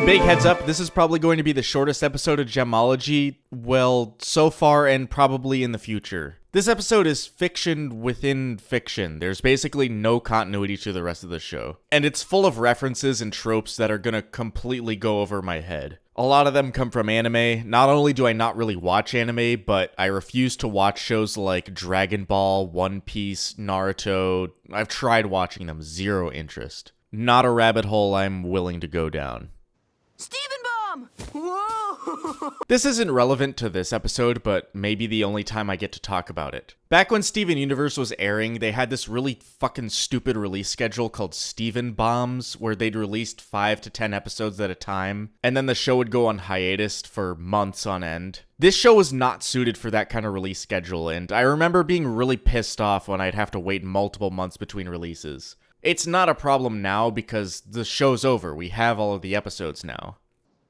Big heads up, this is probably going to be the shortest episode of Gemology, well, so far and probably in the future. This episode is fiction within fiction. There's basically no continuity to the rest of the show. And it's full of references and tropes that are gonna completely go over my head. A lot of them come from anime. Not only do I not really watch anime, but I refuse to watch shows like Dragon Ball, One Piece, Naruto. I've tried watching them, zero interest. Not a rabbit hole I'm willing to go down. Steven Bomb! Whoa! This isn't relevant to this episode, but maybe the only time I get to talk about it. Back when Steven Universe was airing, they had this really fucking stupid release schedule called Steven Bombs, where they'd released 5 to 10 episodes at a time, and then the show would go on hiatus for months on end. This show was not suited for that kind of release schedule, and I remember being really pissed off when I'd have to wait multiple months between releases. It's not a problem now because the show's over. We have all of the episodes now.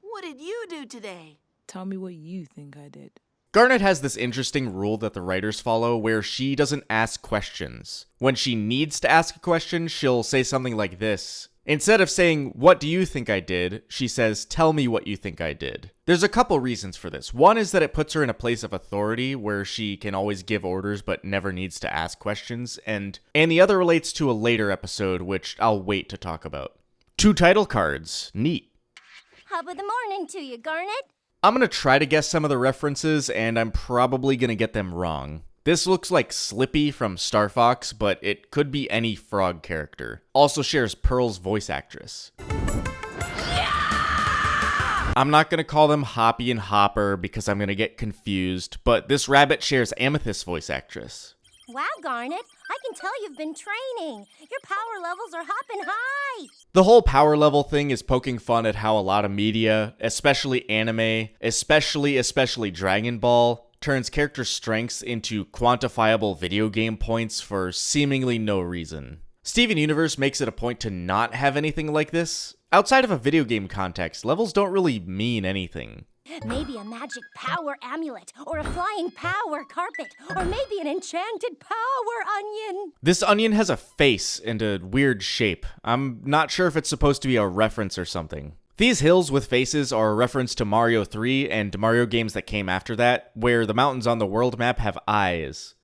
What did you do today? Tell me what you think I did. Garnet has this interesting rule that the writers follow where she doesn't ask questions. When she needs to ask a question, she'll say something like this. Instead of saying, "What do you think I did?" she says, "Tell me what you think I did." There's a couple reasons for this. One is that it puts her in a place of authority where she can always give orders but never needs to ask questions, and the other relates to a later episode, which I'll wait to talk about. 2 title cards. Neat. Top of the morning to you, Garnet. I'm gonna try to guess some of the references, and I'm probably gonna get them wrong. This looks like Slippy from Star Fox, but it could be any frog character. Also shares Pearl's voice actress. Yeah! I'm not gonna call them Hoppy and Hopper because I'm gonna get confused, but this rabbit shares Amethyst's voice actress. Wow, Garnet, I can tell you've been training. Your power levels are hopping high. The whole power level thing is poking fun at how a lot of media, especially anime, especially Dragon Ball, turns character strengths into quantifiable video game points for seemingly no reason. Steven Universe makes it a point to not have anything like this. Outside of a video game context, levels don't really mean anything. Maybe a magic power amulet, or a flying power carpet, or maybe an enchanted power onion. This onion has a face and a weird shape. I'm not sure if it's supposed to be a reference or something. These hills with faces are a reference to Mario 3 and Mario games that came after that, where the mountains on the world map have eyes.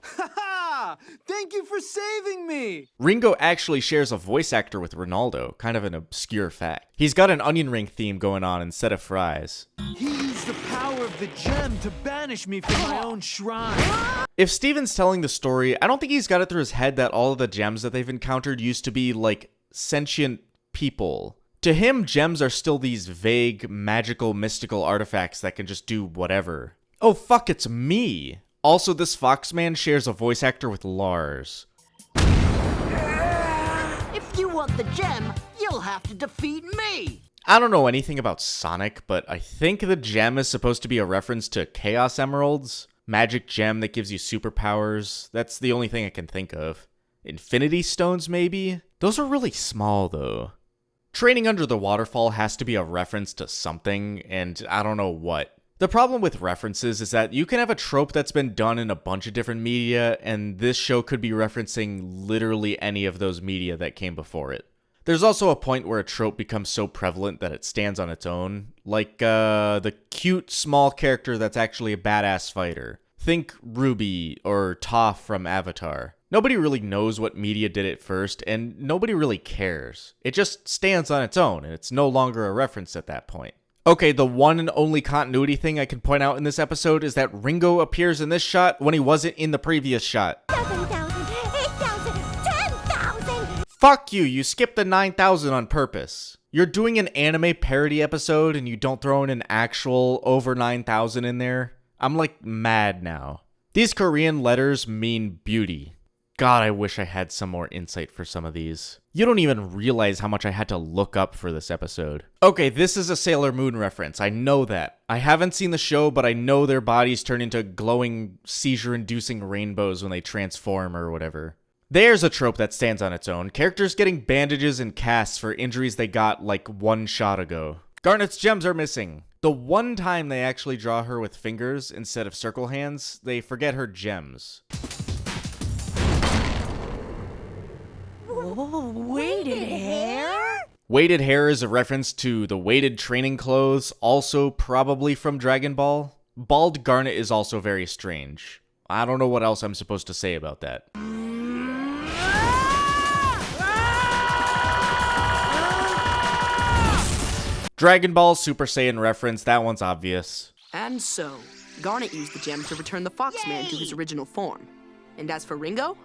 Haha! Thank you for saving me! Ringo actually shares a voice actor with Ronaldo, kind of an obscure fact. He's got an onion ring theme going on instead of fries. He used the power of the gem to banish me from my own shrine. If Steven's telling the story, I don't think he's got it through his head that all of the gems that they've encountered used to be, like, sentient people. To him, gems are still these vague, magical, mystical artifacts that can just do whatever. Oh fuck, it's me! Also, this Foxman shares a voice actor with Lars. If you want the gem, you'll have to defeat me. I don't know anything about Sonic, but I think the gem is supposed to be a reference to Chaos Emeralds. Magic gem that gives you superpowers. That's the only thing I can think of. Infinity Stones, maybe? Those are really small, though. Training under the waterfall has to be a reference to something, and I don't know what. The problem with references is that you can have a trope that's been done in a bunch of different media, and this show could be referencing literally any of those media that came before it. There's also a point where a trope becomes so prevalent that it stands on its own, like the cute small character that's actually a badass fighter. Think Ruby or Toph from Avatar. Nobody really knows what media did it first, and nobody really cares. It just stands on its own, and it's no longer a reference at that point. Okay, the one and only continuity thing I can point out in this episode is that Ringo appears in this shot when he wasn't in the previous shot. 7,000, 8,000, 10,000! Fuck you, you skipped the 9,000 on purpose. You're doing an anime parody episode and you don't throw in an actual over 9,000 in there? I'm like mad now. These Korean letters mean beauty. God, I wish I had some more insight for some of these. You don't even realize how much I had to look up for this episode. Okay, this is a Sailor Moon reference. I know that. I haven't seen the show, but I know their bodies turn into glowing, seizure-inducing rainbows when they transform or whatever. There's a trope that stands on its own. Characters getting bandages and casts for injuries they got like one shot ago. Garnet's gems are missing. The one time they actually draw her with fingers instead of circle hands, they forget her gems. Whoa, weighted hair? Weighted hair is a reference to the weighted training clothes, also probably from Dragon Ball. Bald Garnet is also very strange. I don't know what else I'm supposed to say about that. Dragon Ball Super Saiyan reference, that one's obvious. And so, Garnet used the gem to return the Foxman to his original form. And as for Ringo,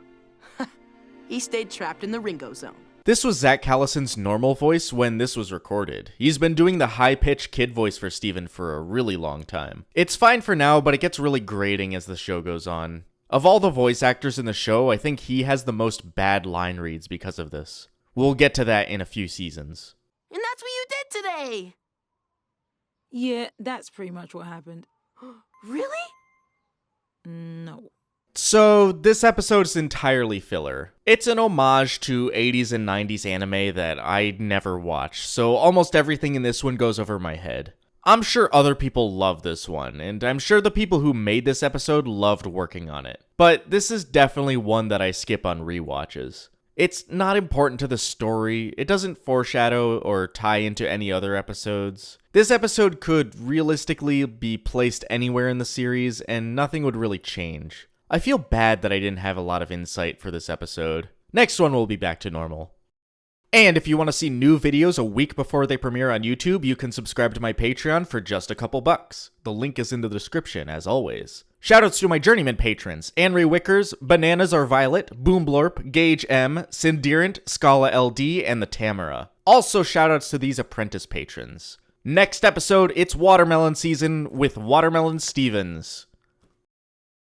he stayed trapped in the Ringo zone. This was Zach Callison's normal voice when this was recorded. He's been doing the high-pitched kid voice for Steven for a really long time. It's fine for now, but it gets really grating as the show goes on. Of all the voice actors in the show, I think he has the most bad line reads because of this. We'll get to that in a few seasons. And that's what you did today! Yeah, that's pretty much what happened. Really? No. So, this episode is entirely filler. It's an homage to 80s and 90s anime that I never watched, so almost everything in this one goes over my head. I'm sure other people love this one, and I'm sure the people who made this episode loved working on it. But this is definitely one that I skip on rewatches. It's not important to the story, it doesn't foreshadow or tie into any other episodes. This episode could realistically be placed anywhere in the series, and nothing would really change. I feel bad that I didn't have a lot of insight for this episode. Next one will be back to normal. And if you want to see new videos a week before they premiere on YouTube, you can subscribe to my Patreon for just a couple bucks. The link is in the description, as always. Shoutouts to my Journeyman patrons, Anri Wickers, Bananas Are Violet, Boomblorp, Gage M, Cinderant, Scala LD, and the Tamara. Also shoutouts to these apprentice patrons. Next episode, it's Watermelon season with Watermelon Stevens.